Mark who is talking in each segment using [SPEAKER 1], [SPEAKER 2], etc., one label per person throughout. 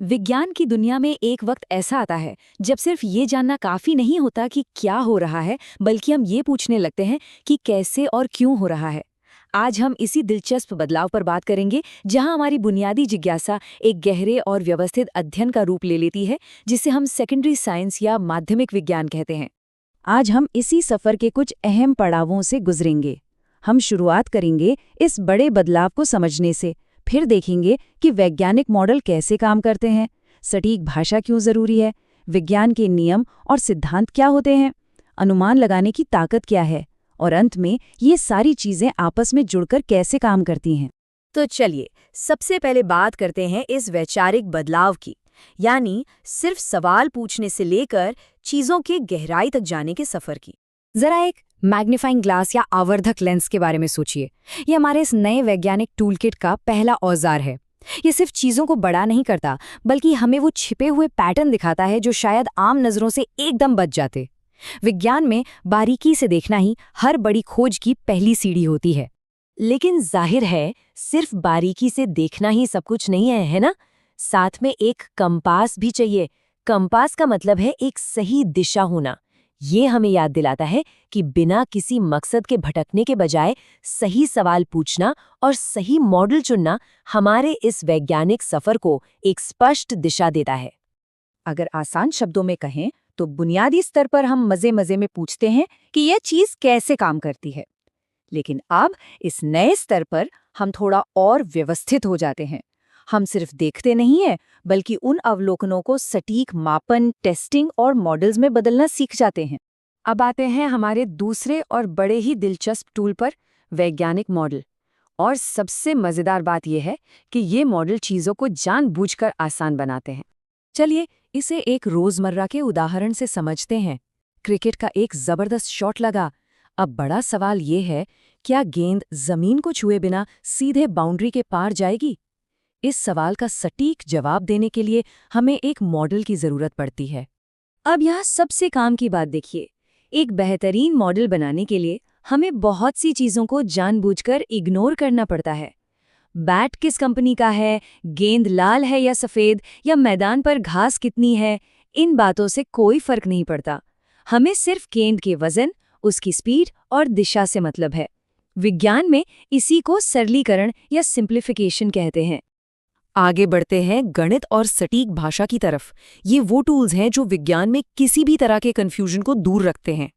[SPEAKER 1] विज्ञान की दुनिया में एक वक्त ऐसा आता है जब सिर्फ ये जानना काफी नहीं होता कि क्या हो रहा है, बल्कि हम ये पूछने लगते हैं कि कैसे और क्यों हो रहा है। आज हम इसी दिलचस्प बदलाव पर बात करेंगे, जहां हमारी बुनियादी जिज्ञासा एक गहरे और व्यवस्थित अध्ययन का रूप ले लेती है, जिसे हम सेकेंडरी साइंस या माध्यमिक विज्ञान कहते हैं।
[SPEAKER 2] आज हम इसी सफर के कुछ अहम पड़ावों से गुजरेंगे। हम शुरुआत करेंगे इस बड़े बदलाव को समझने से, फिर देखेंगे कि वैज्ञानिक मॉडल कैसे काम करते हैं, सटीक भाषा क्यों जरूरी है, विज्ञान के नियम और सिद्धांत क्या होते हैं, अनुमान लगाने की ताकत क्या है, और अंत में ये सारी चीजें आपस में जुड़कर कैसे काम करती हैं।
[SPEAKER 1] तो चलिए सबसे पहले बात करते हैं इस वैचारिक बदलाव की, यानी सिर्फ सवाल पूछने से लेकर चीजों के गहराई तक जाने के सफर की। जरा एक मैग्नीफाइंग ग्लास या आवर्धक लेंस के बारे में सोचिए। ये हमारे इस नए वैज्ञानिक टूलकिट का पहला औजार है। ये सिर्फ चीजों को बड़ा नहीं करता, बल्कि हमें वो छिपे हुए पैटर्न दिखाता है जो शायद आम नजरों से एकदम बच जाते। विज्ञान में बारीकी से देखना ही हर बड़ी खोज की पहली सीढ़ी होती है। लेकिन जाहिर है, सिर्फ बारीकी से देखना ही सब कुछ नहीं है, है ना? साथ में एक कंपास भी चाहिए। कंपास का मतलब है एक सही दिशा होना। ये हमें याद दिलाता है कि बिना किसी मकसद के भटकने के बजाय सही सवाल पूछना और सही मॉडल चुनना हमारे इस वैज्ञानिक सफर को एक स्पष्ट दिशा देता है।
[SPEAKER 2] अगर आसान शब्दों में कहें तो बुनियादी स्तर पर हम मजे मजे में पूछते हैं कि यह चीज कैसे काम करती है। लेकिन अब इस नए स्तर पर हम थोड़ा और व्यवस्थित हो जाते हैं। हम सिर्फ देखते नहीं हैं, बल्कि उन अवलोकनों को सटीक मापन, टेस्टिंग और मॉडल्स में बदलना सीख जाते हैं। अब आते हैं हमारे दूसरे और बड़े ही दिलचस्प टूल पर, वैज्ञानिक मॉडल। और सबसे मजेदार बात यह है कि ये मॉडल चीजों को जानबूझकर आसान बनाते हैं। चलिए इसे एक रोजमर्रा के उदाहरण से समझते हैं। क्रिकेट का एक जबरदस्त शॉट लगा। अब बड़ा सवाल ये है, क्या गेंद जमीन को छुए बिना सीधे बाउंड्री के पार जाएगी? इस सवाल का सटीक जवाब देने के लिए हमें एक मॉडल की जरूरत पड़ती है। अब यहाँ सबसे काम की बात देखिए। एक बेहतरीन मॉडल बनाने के लिए हमें बहुत सी चीजों को जानबूझकर इग्नोर करना पड़ता है। बैट किस कंपनी का है, गेंद लाल है या सफेद, या मैदान पर घास कितनी है, इन बातों से कोई फर्क नहीं पड़ता। हमें सिर्फ गेंद के वजन, उसकी स्पीड और दिशा से मतलब है। विज्ञान में इसी को सरलीकरण या सिंप्लीफिकेशन कहते हैं। आगे बढ़ते हैं गणित और सटीक भाषा की तरफ। ये वो टूल्स हैं जो विज्ञान में किसी भी तरह के कंफ्यूजन को दूर रखते हैं।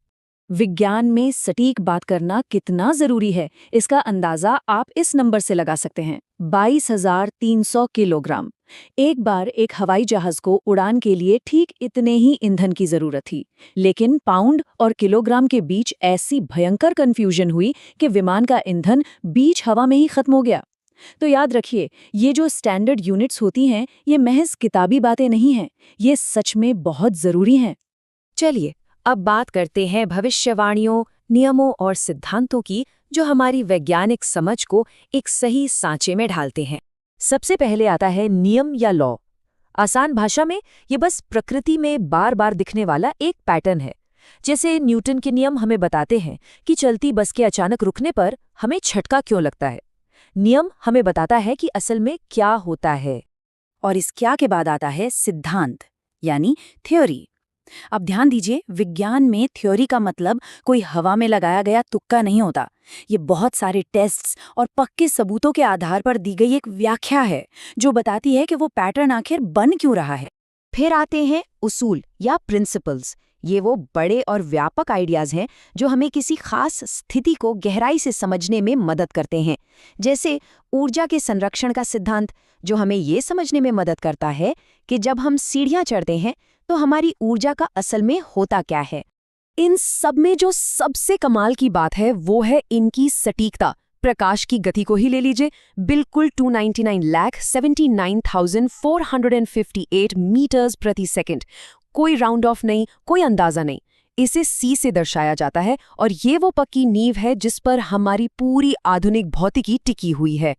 [SPEAKER 2] विज्ञान में सटीक बात करना कितना जरूरी है, इसका अंदाजा आप इस नंबर से लगा सकते हैं, 22,300 किलोग्राम। एक बार एक हवाई जहाज को उड़ान के लिए ठीक इतने ही ईंधन की जरूरत थी, लेकिन पाउंड और किलोग्राम के बीच ऐसी भयंकर कंफ्यूजन हुई कि विमान का ईंधन बीच हवा में ही खत्म हो गया। तो याद रखिए, ये जो स्टैंडर्ड यूनिट्स होती हैं, ये महज किताबी बातें नहीं हैं, ये सच में बहुत जरूरी हैं। चलिए अब बात करते हैं भविष्यवाणियों, नियमों और सिद्धांतों की, जो हमारी वैज्ञानिक समझ को एक सही सांचे में ढालते हैं। सबसे पहले आता है नियम या लॉ। आसान भाषा में ये बस प्रकृति में बार बार दिखने वाला एक पैटर्न है। जैसे न्यूटन के नियम हमें बताते हैं कि चलती बस के अचानक रुकने पर हमें झटका क्यों लगता है। नियम हमें बताता है कि असल में क्या होता है। और इस क्या के बाद आता है सिद्धांत, यानी थ्योरी। अब ध्यान दीजिए, विज्ञान में थ्योरी का मतलब कोई हवा में लगाया गया तुक्का नहीं होता। ये बहुत सारे टेस्ट्स और पक्के सबूतों के आधार पर दी गई एक व्याख्या है, जो बताती है कि वो पैटर्न आखिर बन क्यों रहा है। फिर आते हैं उसूल या प्रिंसिपल्स। ये वो बड़े और व्यापक आइडियाज हैं जो हमें किसी खास स्थिति को गहराई से समझने में मदद करते हैं। जैसे ऊर्जा के संरक्षण का सिद्धांत, जो हमें ये समझने में मदद करता है कि जब हम सीढ़ियां चढ़ते हैं तो हमारी ऊर्जा का असल में होता क्या है। इन सब में जो सबसे कमाल की बात है वो है इनकी सटीकता। प्रकाश की गति को ही ले लीजिए, बिल्कुल 299,79,458 मीटर्स प्रति सेकंड। कोई राउंड ऑफ नहीं, कोई अंदाजा नहीं। इसे सी से दर्शाया जाता है, और ये वो पक्की नींव है जिस पर हमारी पूरी आधुनिक भौतिकी टिकी हुई है।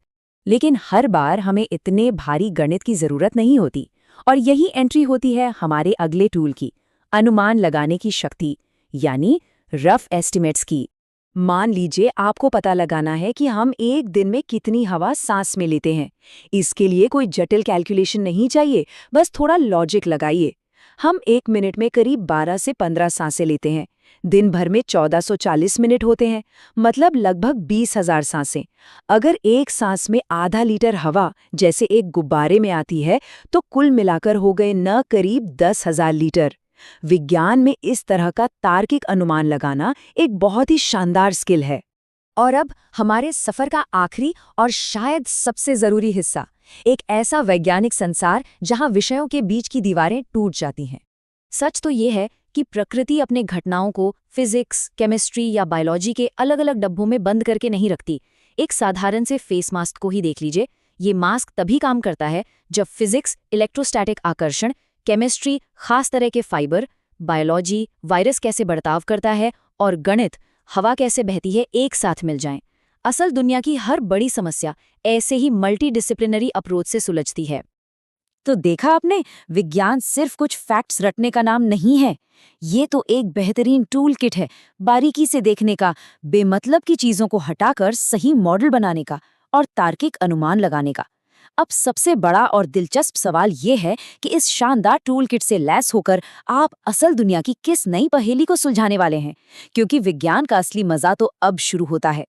[SPEAKER 2] लेकिन हर बार हमें इतने भारी गणित की जरूरत नहीं होती, और यही एंट्री होती है हमारे अगले टूल की, अनुमान लगाने की शक्ति, यानी रफ एस्टिमेट्स की।
[SPEAKER 1] मान लीजिए आपको पता लगाना है कि हम एक दिन में कितनी हवा सांस में लेते हैं। इसके लिए कोई जटिल कैलकुलेशन नहीं चाहिए, बस थोड़ा लॉजिक लगाइए। हम एक मिनट में करीब 12 से 15 सांसें लेते हैं। दिन भर में 1440 मिनट होते हैं, मतलब लगभग 20,000 सांसें। अगर एक सांस में आधा लीटर हवा जैसे एक गुब्बारे में आती है, तो कुल मिलाकर हो गए न करीब 10,000 लीटर। विज्ञान में इस तरह का तार्किक अनुमान लगाना एक बहुत ही शानदार स्किल है। और अब हमारे सफर का आखिरी और शायद सबसे जरूरी हिस्सा, एक ऐसा वैज्ञानिक संसार जहां विषयों के बीच की दीवारें टूट जाती हैं। सच तो ये है कि प्रकृति अपने घटनाओं को फिजिक्स, केमिस्ट्री या बायोलॉजी के अलग-अलग डब्बों में बंद करके नहीं रखती। एक साधारण से फेस मास्क को ही देख लीजिए। ये मास्क तभी काम करता है जब फिजिक्स, इलेक्ट्रोस्टैटिक आकर्षण, केमिस्ट्री, खास तरह के फाइबर, बायोलॉजी, वायरस कैसे बर्ताव करता है, और गणित, हवा कैसे बहती है, एक साथ मिल जाएं। असल दुनिया की हर बड़ी समस्या ऐसे ही मल्टीडिसिप्लिनरी अप्रोच से सुलझती है।
[SPEAKER 2] तो देखा आपने, विज्ञान सिर्फ कुछ फैक्ट्स रटने का नाम नहीं है। ये तो एक बेहतरीन टूल किट है, बारीकी से देखने का, बेमतलब की चीजों को हटाकर सही मॉडल बनाने का और तार्किक अनुमान लगाने का। अब सबसे बड़ा और दिलचस्प सवाल ये है कि इस शानदार टूल किट से लैस होकर आप असल दुनिया की किस नई पहेली को सुलझाने वाले हैं, क्योंकि विज्ञान का असली मजा तो अब शुरू होता है।